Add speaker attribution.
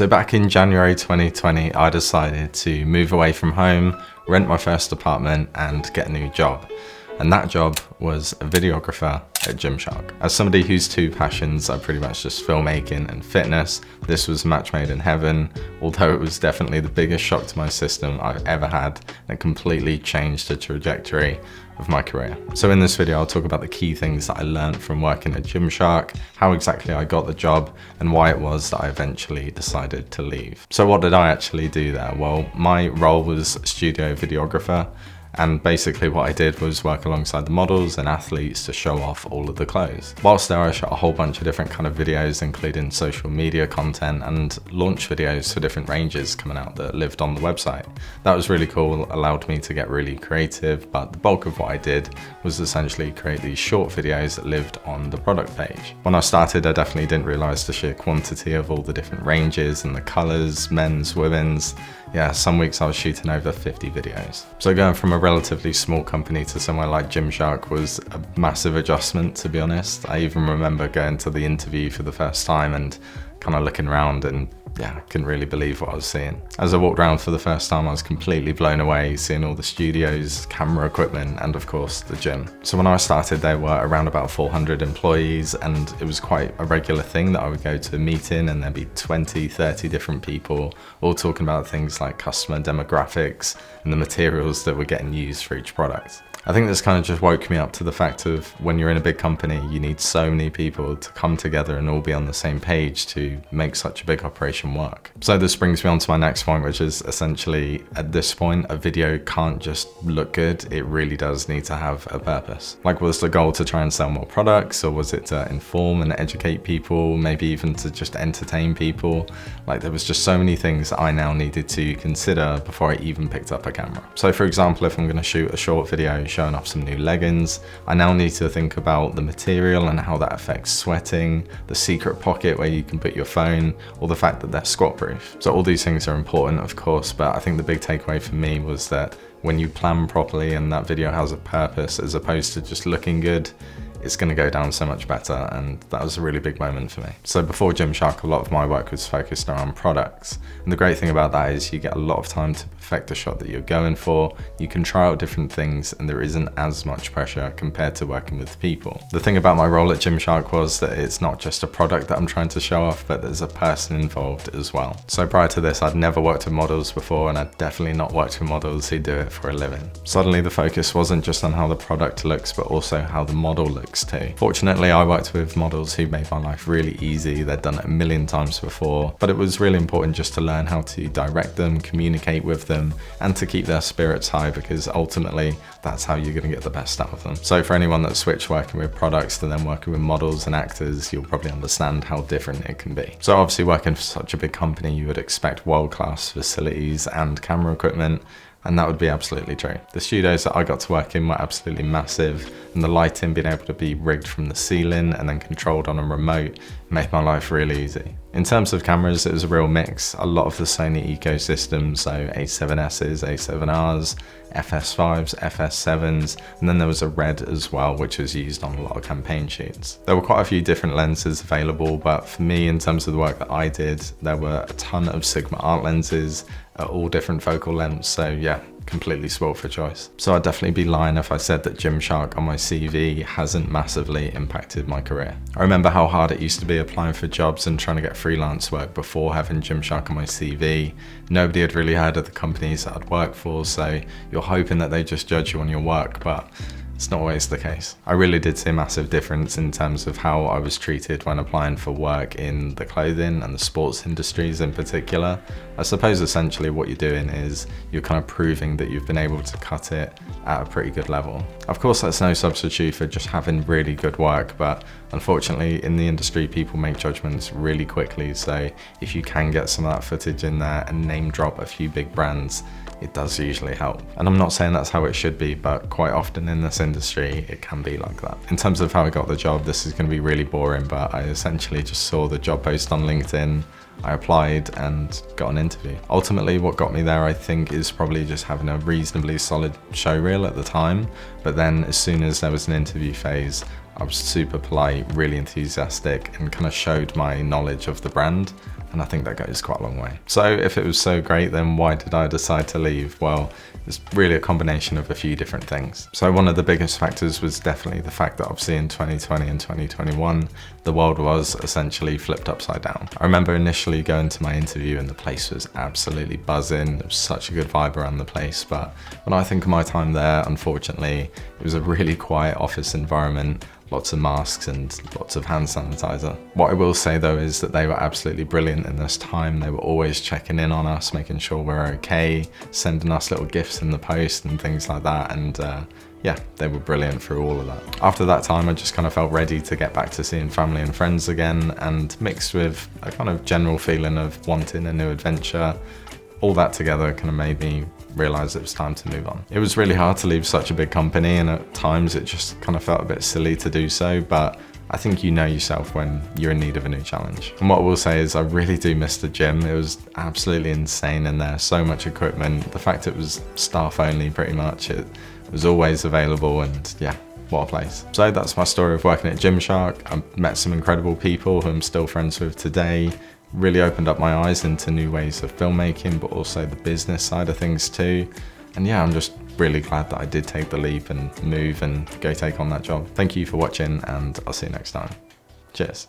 Speaker 1: So back in January 2020, I decided to move away from home, rent my first apartment and get a new job. And that job was a videographer at Gymshark. As somebody whose two passions are pretty much just filmmaking and fitness, this was a match made in heaven, although it was definitely the biggest shock to my system I've ever had, and it completely changed the trajectory of my career. So in this video, I'll talk about the key things that I learned from working at Gymshark, how exactly I got the job, and why it was that I eventually decided to leave. So what did I actually do there? Well, my role was studio videographer. And basically what I did was work alongside the models and athletes to show off all of the clothes. Whilst there, I shot a whole bunch of different kind of videos, including social media content and launch videos for different ranges coming out that lived on the website. That was really cool, allowed me to get really creative, but the bulk of what I did was essentially create these short videos that lived on the product page. When I started, I definitely didn't realize the sheer quantity of all the different ranges and the colors, men's, women's. Yeah, some weeks I was shooting over 50 videos. So going from a relatively small company to somewhere like Gymshark was a massive adjustment, to be honest. I even remember going to the interview for the first time and kind of looking around and yeah, I couldn't really believe what I was seeing. As I walked around for the first time, I was completely blown away, seeing all the studios, camera equipment, and of course the gym. So when I started, there were around about 400 employees, and it was quite a regular thing that I would go to a meeting and there'd be 20, 30 different people all talking about things like customer demographics and the materials that were getting used for each product. I think this kind of just woke me up to the fact of when you're in a big company, you need so many people to come together and all be on the same page to make such a big operation work. So this brings me on to my next point, which is essentially at this point, a video can't just look good. It really does need to have a purpose. Like, was the goal to try and sell more products, or was it to inform and educate people, maybe even to just entertain people? Like, there was just so many things that I now needed to consider before I even picked up a camera. So for example, if I'm going to shoot a short video showing off some new leggings, I now need to think about the material and how that affects sweating, the secret pocket where you can put your phone, or the fact that they're squat proof. So all these things are important, of course, but I think the big takeaway for me was that when you plan properly and that video has a purpose as opposed to just looking good, it's going to go down so much better, and that was a really big moment for me. So before Gymshark, a lot of my work was focused around products, and the great thing about that is you get a lot of time to perfect the shot that you're going for. You can try out different things and there isn't as much pressure compared to working with people. The thing about my role at Gymshark was that it's not just a product that I'm trying to show off, but there's a person involved as well. So prior to this, I'd never worked with models before, and I'd definitely not worked with models who do it for a living. Suddenly the focus wasn't just on how the product looks, but also how the model looks too. Fortunately, I worked with models who made my life really easy. They'd done it a million times before, but it was really important just to learn how to direct them, communicate with them, and to keep their spirits high, because ultimately that's how you're going to get the best out of them. So for anyone that switched working with products to then working with models and actors, you'll probably understand how different it can be. So obviously working for such a big company, you would expect world-class facilities and camera equipment, and that would be absolutely true. The studios that I got to work in were absolutely massive, and the lighting being able to be rigged from the ceiling and then controlled on a remote made my life really easy. In terms of cameras, it was a real mix. A lot of the Sony ecosystem, so A7Ss, A7Rs, FS5s, FS7s, and then there was a Red as well, which was used on a lot of campaign shoots. There were quite a few different lenses available, but for me, in terms of the work that I did, there were a ton of Sigma art lenses at all different focal lengths, so yeah, completely spoiled for choice. So I'd definitely be lying if I said that Gymshark on my CV hasn't massively impacted my career. I remember how hard it used to be applying for jobs and trying to get freelance work before having Gymshark on my CV. Nobody had really heard of the companies that I'd worked for, so you're hoping that they just judge you on your work, but it's not always the case. I really did see a massive difference in terms of how I was treated when applying for work in the clothing and the sports industries in particular. I suppose essentially what you're doing is you're kind of proving that you've been able to cut it at a pretty good level. Of course, that's no substitute for just having really good work, but unfortunately in the industry, people make judgments really quickly. So if you can get some of that footage in there and name drop a few big brands, it does usually help. And I'm not saying that's how it should be, but quite often in this industry, it can be like that. In terms of how I got the job, this is gonna be really boring, but I essentially just saw the job post on LinkedIn, I applied and got an interview. Ultimately, what got me there, I think, is probably just having a reasonably solid show reel at the time. But then as soon as there was an interview phase, I was super polite, really enthusiastic, and kind of showed my knowledge of the brand. And I think that goes quite a long way. So if it was so great, then why did I decide to leave? Well, it's really a combination of a few different things. So one of the biggest factors was definitely the fact that obviously in 2020 and 2021, the world was essentially flipped upside down. I remember initially going to my interview and the place was absolutely buzzing. There was such a good vibe around the place. But when I think of my time there, unfortunately, it was a really quiet office environment. Lots of masks and lots of hand sanitizer. What I will say though is that they were absolutely brilliant in this time. They were always checking in on us, making sure we're okay, sending us little gifts in the post and things like that. And yeah, they were brilliant through all of that. After that time, I just kind of felt ready to get back to seeing family and friends again, and mixed with a kind of general feeling of wanting a new adventure. All that together kind of made me realize it was time to move on. It was really hard to leave such a big company, and at times it just kind of felt a bit silly to do so, but I think you know yourself when you're in need of a new challenge. And what I will say is I really do miss the gym. It was absolutely insane in there, so much equipment. The fact it was staff only pretty much, it was always available, and yeah, what a place. So that's my story of working at Gymshark. I met some incredible people who I'm still friends with today. Really opened up my eyes into new ways of filmmaking, but also the business side of things too. And yeah, I'm just really glad that I did take the leap and move and go take on that job. Thank you for watching, and I'll see you next time. Cheers.